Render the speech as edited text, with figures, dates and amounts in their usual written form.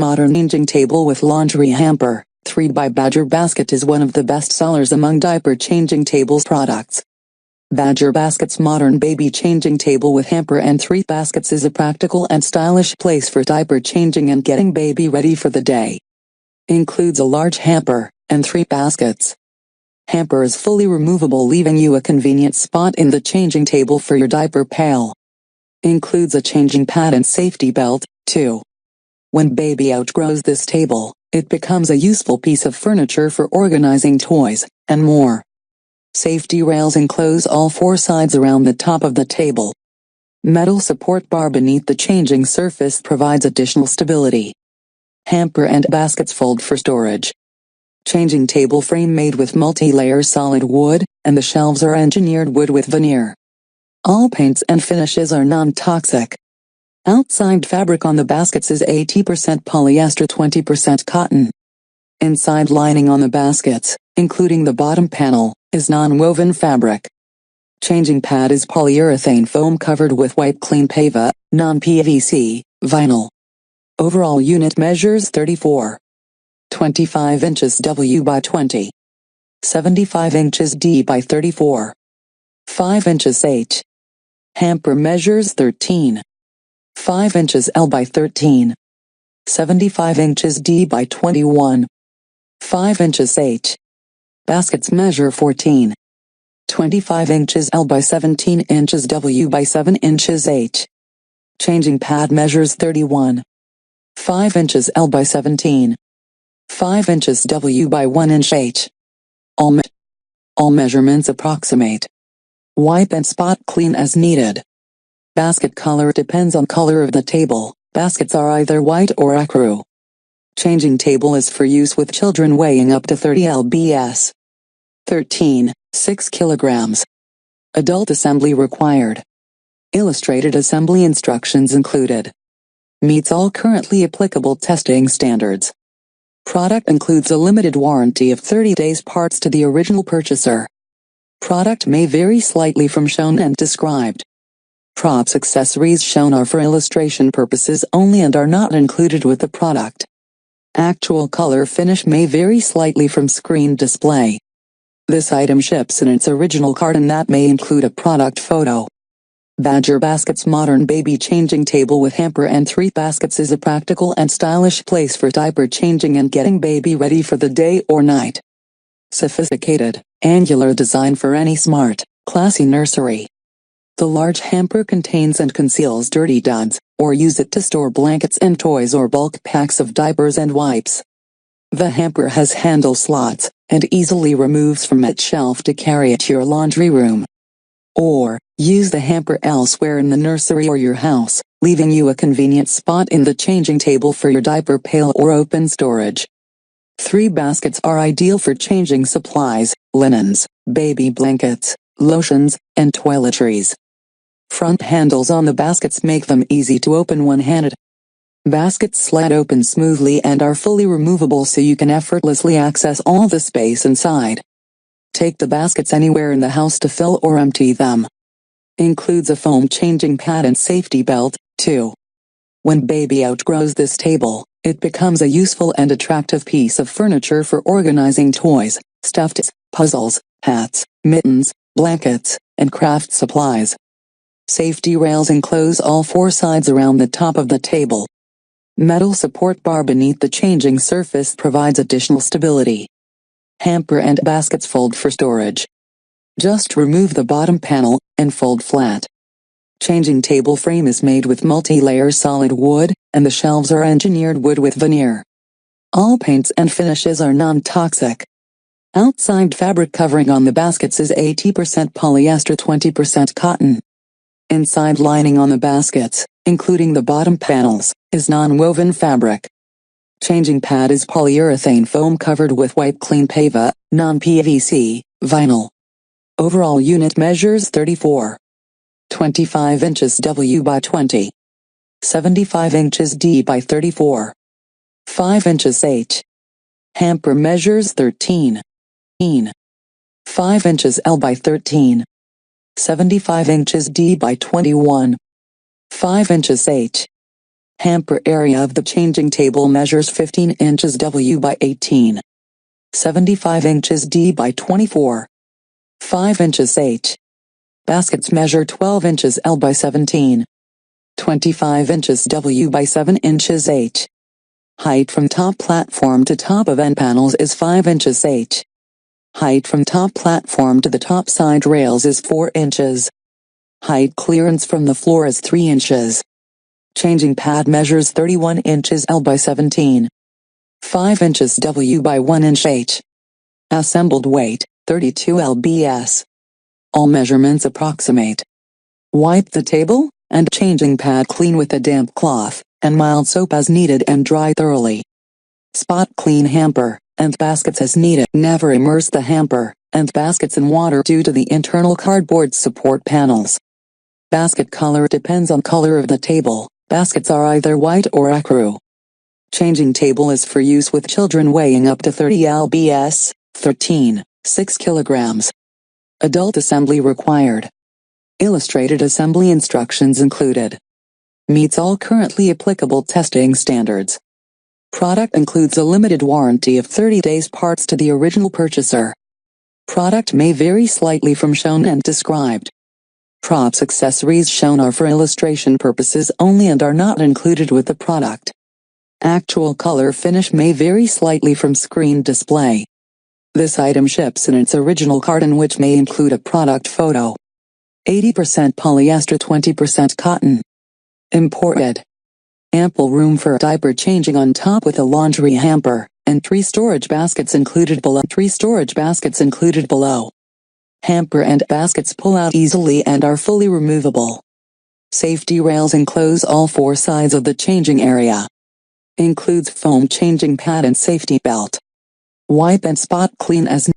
Modern changing table with laundry hamper, 3x Badger basket is one of the best sellers among diaper changing tables products. Badger Basket's modern baby changing table with hamper and 3 baskets is a practical and stylish place for diaper changing and getting baby ready for the day. Includes a large hamper and 3 baskets. Hamper is fully removable, leaving you a convenient spot in the changing table for your diaper pail. Includes a changing pad and safety belt, too. When baby outgrows this table, it becomes a useful piece of furniture for organizing toys, and more. Safety rails enclose all 4 sides around the top of the table. Metal support bar beneath the changing surface provides additional stability. Hamper and baskets fold for storage. Changing table frame made with multi-layer solid wood, and the shelves are engineered wood with veneer. All paints and finishes are non-toxic. Outside fabric on the baskets is 80% polyester, 20% cotton. Inside lining on the baskets, including the bottom panel, is non-woven fabric. Changing pad is polyurethane foam covered with wipe clean PEVA, non-PVC, vinyl. Overall unit measures 24.25 inches W by 20. 75 inches D by 34. 5 inches H. Hamper measures 13.5 inches L by 13. 75 inches D by 21. 5 inches H. Baskets measure 14.25 inches L by 17 inches W by 7 inches H. Changing pad measures 31.5 inches L by 17. 5 inches W by 1 inch H. All measurements approximate. Wipe and spot clean as needed. Basket color depends on color of the table. Baskets are either white or ecru. Changing table is for use with children weighing up to 30 lbs. 6 kilograms. Adult assembly required. Illustrated assembly instructions included. Meets all currently applicable testing standards. Product includes a limited warranty of 30 days, parts to the original purchaser. Product may vary slightly from shown and described. Props accessories shown are for illustration purposes only and are not included with the product. Actual color finish may vary slightly from screen display. This item ships in its original carton that may include a product photo. Badger Basket's modern baby changing table with hamper and 3 baskets is a practical and stylish place for diaper changing and getting baby ready for the day or night. Sophisticated, angular design for any smart, classy nursery. The large hamper contains and conceals dirty duds, or use it to store blankets and toys or bulk packs of diapers and wipes. The hamper has handle slots, and easily removes from its shelf to carry it to your laundry room. Or, use the hamper elsewhere in the nursery or your house, leaving you a convenient spot in the changing table for your diaper pail or open storage. 3 baskets are ideal for changing supplies, linens, baby blankets, lotions, and toiletries. Front handles on the baskets make them easy to open one-handed. Baskets slide open smoothly and are fully removable so you can effortlessly access all the space inside. Take the baskets anywhere in the house to fill or empty them. Includes a foam changing pad and safety belt, too. When baby outgrows this table, it becomes a useful and attractive piece of furniture for organizing toys, stuffed puzzles, hats, mittens, blankets, and craft supplies. Safety rails enclose all 4 sides around the top of the table. Metal support bar beneath the changing surface provides additional stability. Hamper and baskets fold for storage. Just remove the bottom panel and fold flat. Changing table frame is made with multi-layer solid wood, and the shelves are engineered wood with veneer. All paints and finishes are non-toxic. Outside fabric covering on the baskets is 80% polyester, 20% cotton. Inside lining on the baskets, including the bottom panels, is non-woven fabric. Changing pad is polyurethane foam covered with wipe clean PEVA, non-PVC, vinyl. Overall unit measures 34.25 inches W by 20. 75 inches D by 34. 5 inches H. Hamper measures 13.5 inches L by 13. 75 inches D by 21. 5 inches H. Hamper area of the changing table measures 15 inches W by 18. 75 inches D by 24. 5 inches H. Baskets measure 12 inches L by 17. 25 inches W by 7 inches H. Height from top platform to top of end panels is 5 inches H. Height from top platform to the top side rails is 4 inches. Height clearance from the floor is 3 inches. Changing pad measures 31 inches L by 17. 5 inches W by 1 inch H. Assembled weight, 32 lbs. All measurements approximate. Wipe the table and changing pad clean with a damp cloth and mild soap as needed and dry thoroughly. Spot clean hamper and baskets as needed. Never immerse the hamper and baskets in water due to the internal cardboard support panels. Basket color depends on color of the table. Baskets are either white or ecru. Changing table is for use with children weighing up to 30 lbs, 6 kilograms. Adult assembly required. Illustrated assembly instructions included. Meets all currently applicable testing standards. Product includes a limited warranty of 30 days parts to the original purchaser. Product may vary slightly from shown and described. Props accessories shown are for illustration purposes only and are not included with the product. Actual color finish may vary slightly from screen display. This item ships in its original carton, which may include a product photo. 80% polyester, 20% cotton. Imported. Ample room for diaper changing on top with a laundry hamper, and 3 storage baskets included below. Hamper and baskets pull out easily and are fully removable. Safety rails enclose all 4 sides of the changing area. Includes foam changing pad and safety belt. Wipe and spot clean as